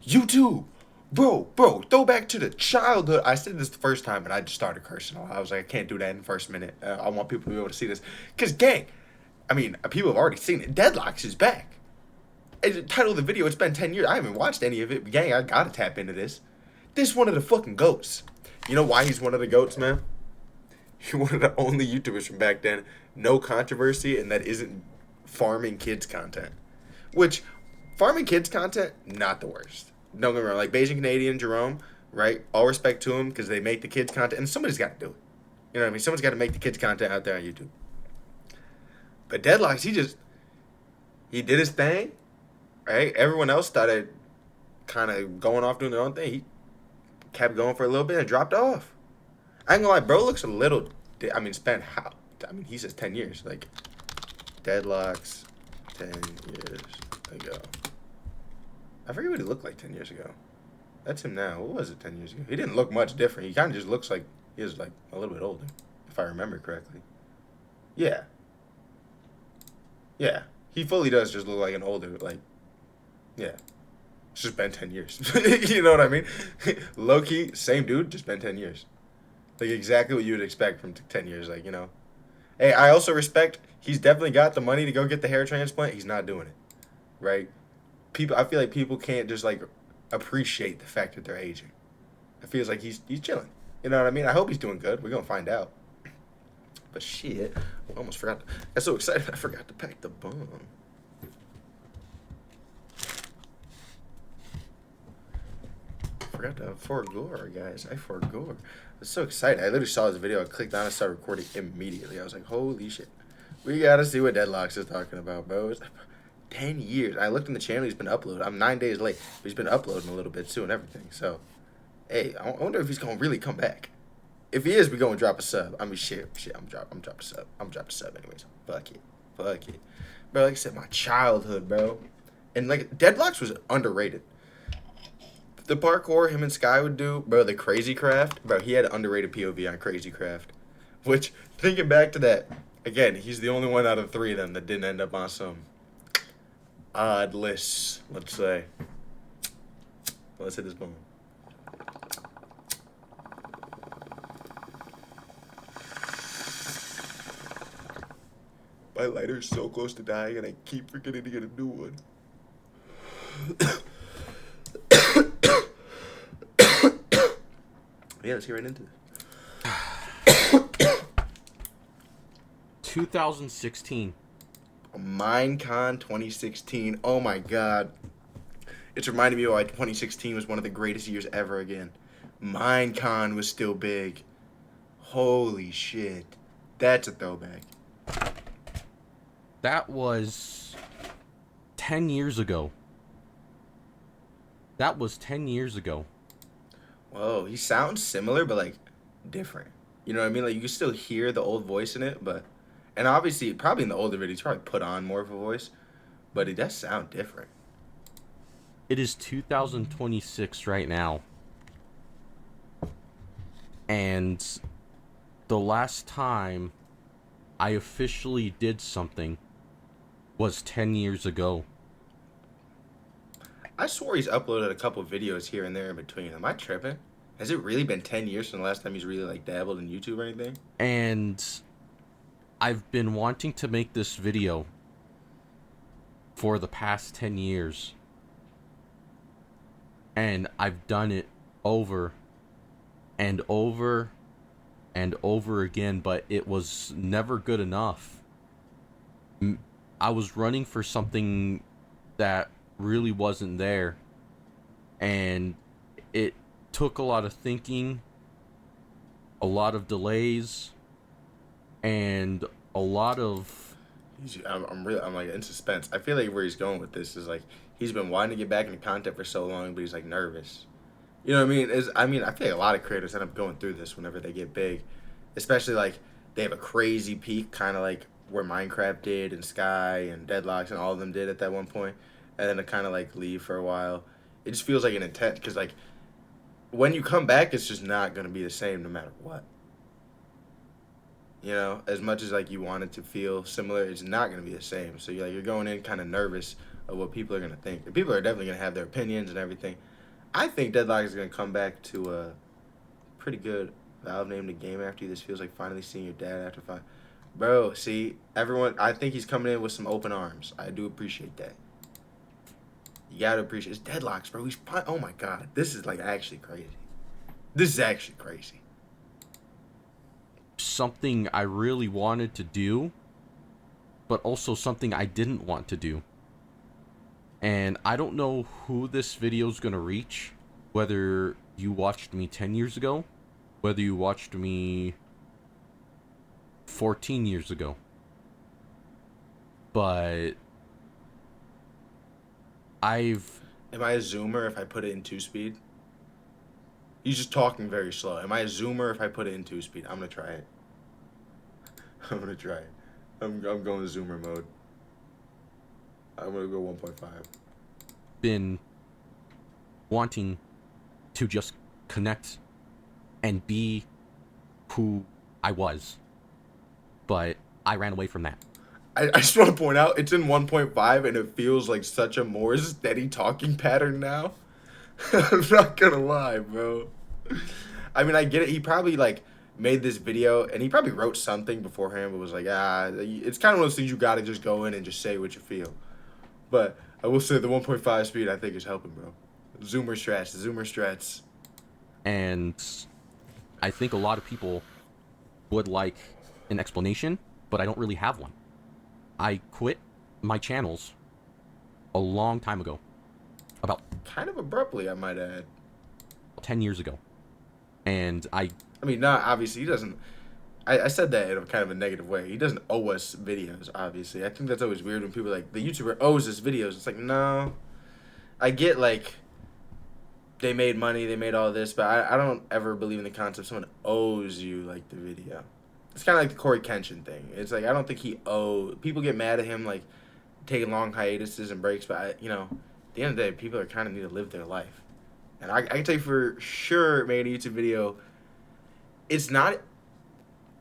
YouTube. Bro, throw back to the childhood. I said this the first time and I just started cursing. I was like, I can't do that in the first minute. I want people to be able to see this. Because, gang, I mean, people have already seen it. Deadlox is back. It's the title of the video, it's been 10 years. I haven't watched any of it. But gang, I gotta tap into this. This one of the fucking goats. You know why he's one of the goats, man? He's one of the only YouTubers from back then. No controversy, and that isn't farming kids content. Which, farming kids content, not the worst. Don't get me wrong. Like Beijing Canadian Jerome, right? All respect to him because they make the kids content, and somebody's got to do it. You know what I mean? Someone's got to make the kids content out there on YouTube. But Deadlox, he did his thing, right? Everyone else started kind of going off doing their own thing. He kept going for a little bit and dropped off. I ain't gonna lie, bro looks a little. I mean, spent how? I mean, he says 10 years. Like, Deadlox 10 years ago. I forget what he looked like 10 years ago. That's him now. What was it 10 years ago? He didn't look much different. He kind of just looks like he was like a little bit older, if I remember correctly. Yeah. Yeah. He fully does just look like an older, like, yeah. It's just been 10 years. You know what I mean? Low key, same dude, just been 10 years. Like, exactly what you would expect from 10 years, like, you know. Hey, I also respect, he's definitely got the money to go get the hair transplant. He's not doing it, right? I feel like people can't just, like, appreciate the fact that they're aging. It feels like he's chilling. You know what I mean? I hope he's doing good. We're going to find out. But shit, I almost forgot. I'm so excited I forgot to pack the bomb. Forgot to forgore, guys. I forgore. I was so excited. I literally saw this video. I clicked on it, started recording immediately. I was like, holy shit. We gotta see what Deadlox is talking about, bro. It's 10 years. I looked in the channel. He's been uploading. I'm 9 days late. But he's been uploading a little bit too and everything. So, hey, I wonder if he's gonna really come back. If he is, we gonna drop a sub. I mean, shit. I'm dropping a sub. I'm dropping a sub anyways. Fuck it. Bro, like I said, my childhood, bro. And, like, Deadlox was underrated. The parkour him and Sky would do, bro, the Crazy Craft, bro, he had underrated POV on Crazy Craft. Which, thinking back to that, again, he's the only one out of 3 of them that didn't end up on some odd lists, let's say. Let's hit this boom. My lighter's so close to dying and I keep forgetting to get a new one. Yeah, let's get right into it. 2016. Minecon 2016. Oh my god. It's reminding me why 2016 was one of the greatest years ever again. Minecon was still big. Holy shit. That's a throwback. That was 10 years ago. That was 10 years ago. Whoa, he sounds similar, but, like, different. You know what I mean? Like, you can still hear the old voice in it, but... And obviously, probably in the older videos, he's probably put on more of a voice, but it does sound different. It is 2026 right now. And the last time I officially did something was 10 years ago. I swore he's uploaded a couple videos here and there in between. Am I tripping? Has it really been 10 years from the last time he's really, like, dabbled in YouTube or anything? And I've been wanting to make this video for the past 10 years. And I've done it over and over and over again, but it was never good enough. I was running for something that really wasn't there, and it took a lot of thinking, a lot of delays, and a lot of... I'm like in suspense. I feel like where he's going with this is like he's been wanting to get back into content for so long, but he's like nervous. You know what I mean? I feel like a lot of creators end up going through this whenever they get big, especially like they have a crazy peak, kind of like where Minecraft did and Sky and Deadlox and all of them did at that one point, and then to kind of like leave for a while. It just feels like an intense, because like when you come back, it's just not gonna be the same no matter what. You know, as much as like you want it to feel similar, it's not gonna be the same. So you're going in kind of nervous of what people are gonna think. And people are definitely gonna have their opinions and everything. I think Deadlock is gonna come back to a pretty good Valve named a game after you. This feels like finally seeing your dad after 5. Bro, see, everyone, I think he's coming in with some open arms. I do appreciate that. You gotta appreciate it's Deadlocks, bro. Oh my god, this is like actually crazy. This is actually crazy. Something I really wanted to do, but also something I didn't want to do. And I don't know who this video is gonna reach, whether you watched me 10 years ago, whether you watched me 14 years ago. But Am I a zoomer if I put it in 2-speed? He's just talking very slow. Am I a zoomer if I put it in 2-speed? I'm gonna try it. I'm gonna try it. I'm going zoomer mode. I'm gonna go 1.5. Been wanting to just connect and be who I was, but I ran away from that. I just want to point out it's in 1.5 and it feels like such a more steady talking pattern now. I'm not gonna lie, bro. I mean, I get it. He probably like made this video and he probably wrote something beforehand, but was like, it's kind of one of those things you gotta just go in and just say what you feel. But I will say the 1.5 speed I think is helping, bro. Zoomer strats. And I think a lot of people would like an explanation, but I don't really have one. I quit my channels a long time ago. About kind of abruptly, I might add. 10 years ago. And I mean, not obviously he doesn't. I said that in a kind of a negative way. He doesn't owe us videos, obviously. I think that's always weird when people are like, the YouTuber owes us videos. It's like, no. I get, like, they made money, they made all this, but I don't ever believe in the concept someone owes you, like, the video. It's kind of like the Corey Kenshin thing. It's like, I don't think he owes. People get mad at him, like, taking long hiatuses and breaks, but, at the end of the day, people are kind of need to live their life. And I can tell you for sure, making a YouTube video, it's not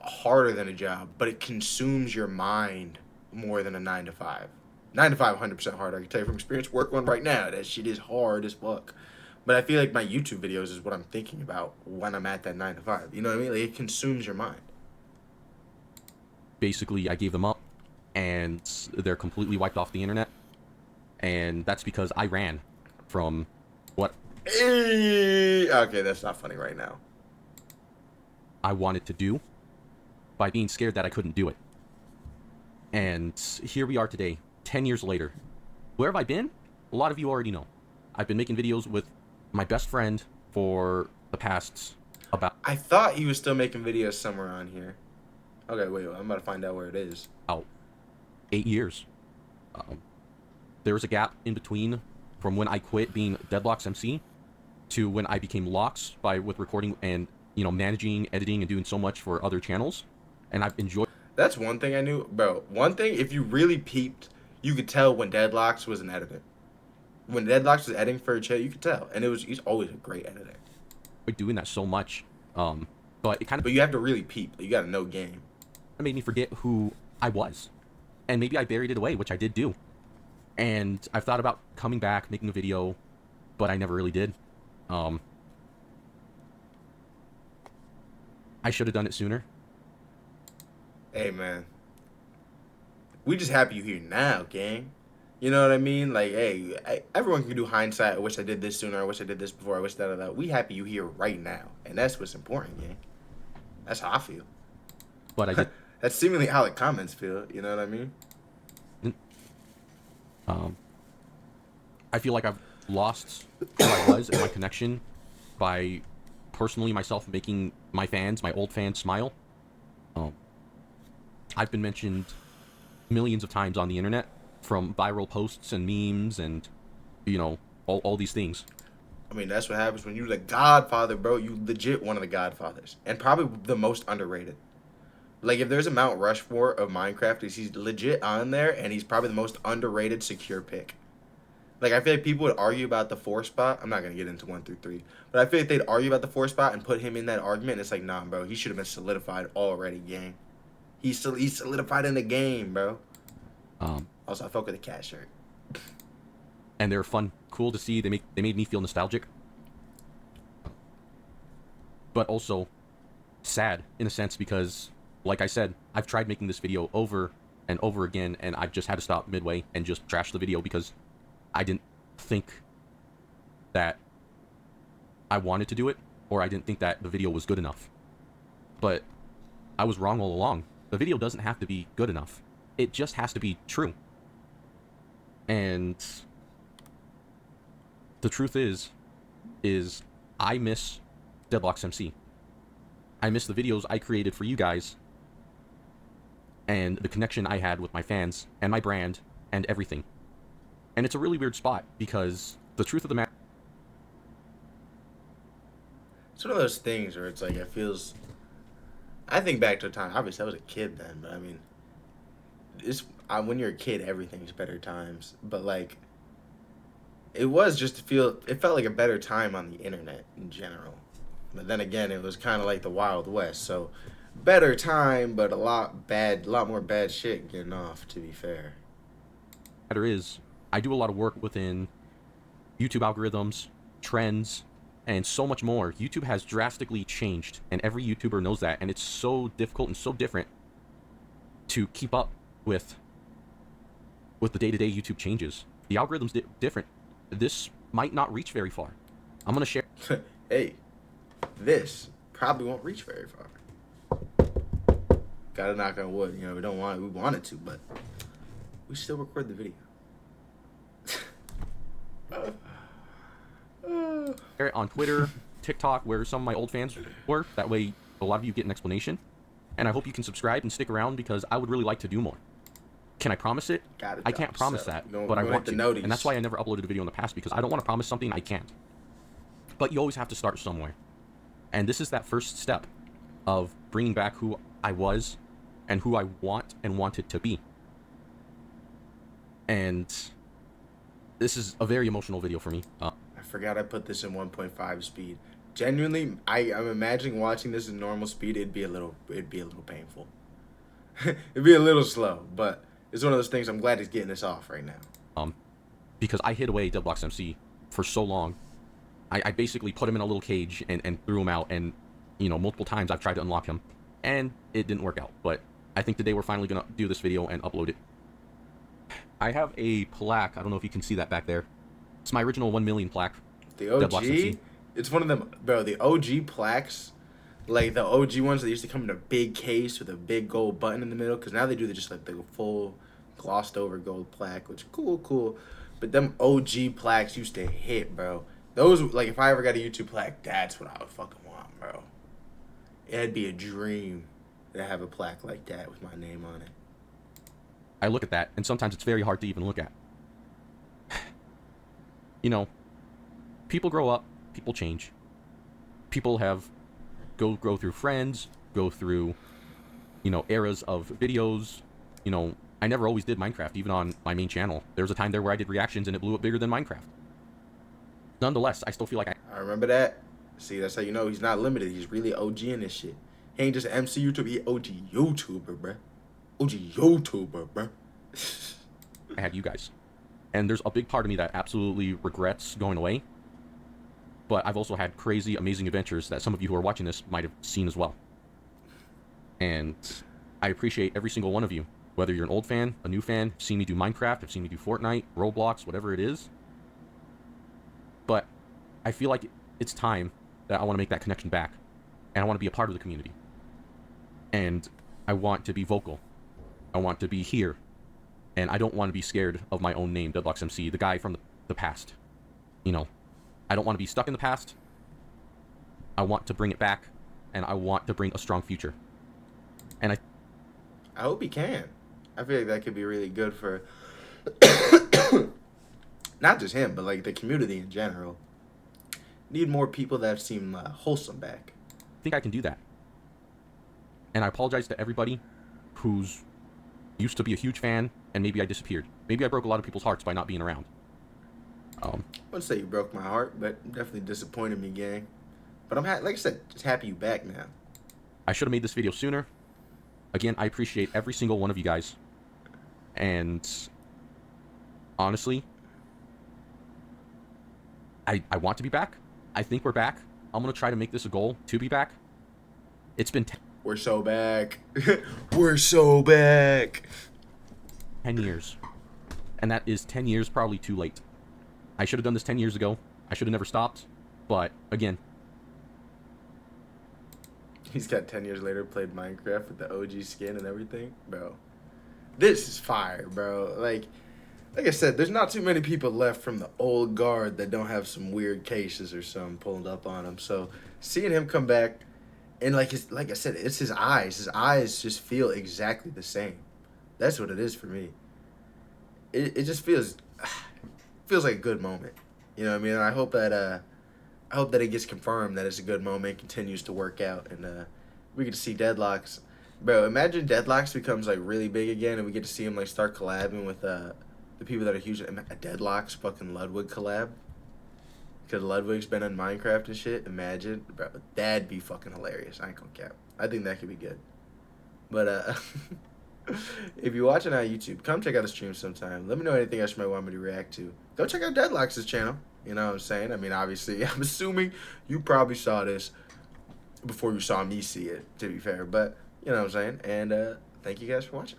harder than a job, but it consumes your mind more than a 9 to 5. 9 to 5, 100% hard. I can tell you from experience, work one right now. That shit is hard as fuck. But I feel like my YouTube videos is what I'm thinking about when I'm at that 9 to 5. You know what I mean? Like, it consumes your mind. Basically, I gave them up, and they're completely wiped off the internet. And that's because I ran from what... Okay, that's not funny right now. I wanted to do by being scared that I couldn't do it. And here we are today, 10 years later. Where have I been? A lot of you already know. I've been making videos with my best friend for the past about... I thought he was still making videos somewhere on here. Okay, wait, I'm about to find out where it is. About 8 years. There was a gap in between from when I quit being Deadlox MC to when I became Lox with recording and, managing, editing, and doing so much for other channels. And I've enjoyed... That's one thing I knew. Bro, one thing, if you really peeped, you could tell when Deadlox was an editor. When Deadlox was editing for a channel, you could tell. And he's always a great editor. Doing that so much. But it kind of... But you have to really peep. You got to know game. It made me forget who I was. And maybe I buried it away, which I did do. And I've thought about coming back, making a video, but I never really did. I should have done it sooner. Hey, man. We just happy you're here now, gang. You know what I mean? Like, hey, everyone can do hindsight. I wish I did this sooner. I wish I did this before. I wish that. We happy you here right now. And that's what's important, gang. That's how I feel. But I did. That's seemingly how the comments feel. You know what I mean? I feel like I've lost who I was and my connection by personally myself making my fans, my old fans, smile. I've been mentioned millions of times on the internet from viral posts and memes and, all these things. I mean, that's what happens when you're the godfather, bro. You legit one of the godfathers. And probably the most underrated. Like, if there's a Mount Rushmore of Minecraft, he's legit on there, and he's probably the most underrated secure pick. Like, I feel like people would argue about the 4 spot. I'm not going to get into 1 through 3. But I feel like they'd argue about the 4 spot and put him in that argument, and it's like, nah, bro, he should have been solidified already, gang. He's solidified in the game, bro. Also, I fuck with the cat shirt. and they're fun, cool to see. They made me feel nostalgic, but also sad in a sense because, like I said, I've tried making this video over and over again, and I've just had to stop midway and just trash the video because I didn't think that I wanted to do it, or I didn't think that the video was good enough. But I was wrong all along. The video doesn't have to be good enough. It just has to be true. And the truth is I miss Deadlox MC. I miss the videos I created for you guys and the connection I had with my fans and my brand and everything. And it's a really weird spot because the truth of the matter... It's one of those things where it's like it feels. I think back to a time. Obviously, I was a kid then, but I mean, when you're a kid, everything's better times. But like, it was just it felt like a better time on the internet in general. But then again, it was kind of like the Wild West. So, better time, but a lot more bad shit getting off. To be fair, matter is, I do a lot of work within YouTube algorithms, trends, and so much more. YouTube has drastically changed, and every YouTuber knows that, and it's so difficult and so different to keep up with the day-to-day YouTube changes. The algorithm's different. This might not reach very far. I'm gonna share... Hey, this probably won't reach very far. Gotta knock on wood. You know, we wanted to, but we still record the video. On Twitter, TikTok, where some of my old fans were. That way, a lot of you get an explanation. And I hope you can subscribe and stick around because I would really like to do more. Can I promise it? I can't promise that, but I want to. And that's why I never uploaded a video in the past, because I don't want to promise something I can't. But you always have to start somewhere. And this is that first step of bringing back who I was and who I want and wanted to be. And this is a very emotional video for me. I forgot I put this in 1.5 speed. Genuinely, I'm imagining watching this in normal speed. It'd be a little painful. It'd be a little slow, but it's one of those things. I'm glad he's getting this off right now. Because I hid away Deadlox MC for so long. I basically put him in a little cage and threw him out, and you know, multiple times I've tried to unlock him, and it didn't work out. But I think today we're finally gonna do this video and upload it. I have a plaque. I don't know if you can see that back there. It's my original 1 million plaque. The OG? It's one of them, bro. The OG plaques, like the OG ones that used to come in a big case with a big gold button in the middle. Because now they do just like the full glossed over gold plaque, which cool. But them OG plaques used to hit, bro. Those, like, if I ever got a YouTube plaque, that's what I would fucking want, bro. It'd be a dream to have a plaque like that with my name on it. I look at that, and sometimes it's very hard to even look at. You know, people grow up, people change. People grow through friends, go through, you know, eras of videos. You know, I never always did Minecraft, even on my main channel. There was a time there where I did reactions and it blew up bigger than Minecraft. Nonetheless, I still feel like I remember that. See, that's how you know he's not limited. He's really OG in this shit. He ain't just an MC YouTuber, he OG YouTuber, bruh. OG YouTuber, bruh. I had you guys. And there's a big part of me that absolutely regrets going away. But I've also had crazy, amazing adventures that some of you who are watching this might have seen as well. And I appreciate every single one of you. Whether you're an old fan, a new fan, have seen me do Minecraft, have seen me do Fortnite, Roblox, whatever it is. But I feel like it's time that I want to make that connection back. And I want to be a part of the community. And I want to be vocal. I want to be here. And I don't want to be scared of my own name, Deadlox MC, the guy from the past. You know, I don't want to be stuck in the past. I want to bring it back. And I want to bring a strong future. And I hope he can. I feel like that could be really good for not just him, but like the community in general. Need more people that seem wholesome back. I think I can do that. And I apologize to everybody who's used to be a huge fan, and maybe I disappeared. Maybe I broke a lot of people's hearts by not being around. I wouldn't say you broke my heart, but definitely disappointed me, gang. But I'm like I said, just happy you back now. I should have made this video sooner. Again, I appreciate every single one of you guys. And honestly, I want to be back. I think we're back. I'm gonna try to make this a goal to be back. It's been We're so back. We're so back. 10 years, and that is 10 years probably too late. I should have done this 10 years ago. I should have never stopped. But again, He's got 10 years later played Minecraft with the OG skin and everything, bro. This is fire, bro. Like I said, there's not too many people left from the old guard that don't have some weird cases or something pulled up on them. So seeing him come back, and like I said, it's his eyes. His eyes just feel exactly the same. That's what it is for me. It just feels like a good moment. You know what I mean? And I hope that it gets confirmed that it's a good moment, continues to work out, and we get to see Deadlox. Bro, imagine Deadlox becomes like really big again, and we get to see him like start collabing with the people that are huge. A Deadlox fucking Ludwig collab, because Ludwig's been in Minecraft and shit. Imagine, bro, that'd be fucking hilarious. I ain't gonna cap. I think that could be good. But if you're watching on YouTube, come check out the stream sometime. Let me know anything else you might want me to react to. Go check out Deadlox's channel. You know what I'm saying? I mean, obviously, I'm assuming you probably saw this before you saw me see it, to be fair. But, you know what I'm saying? And thank you guys for watching.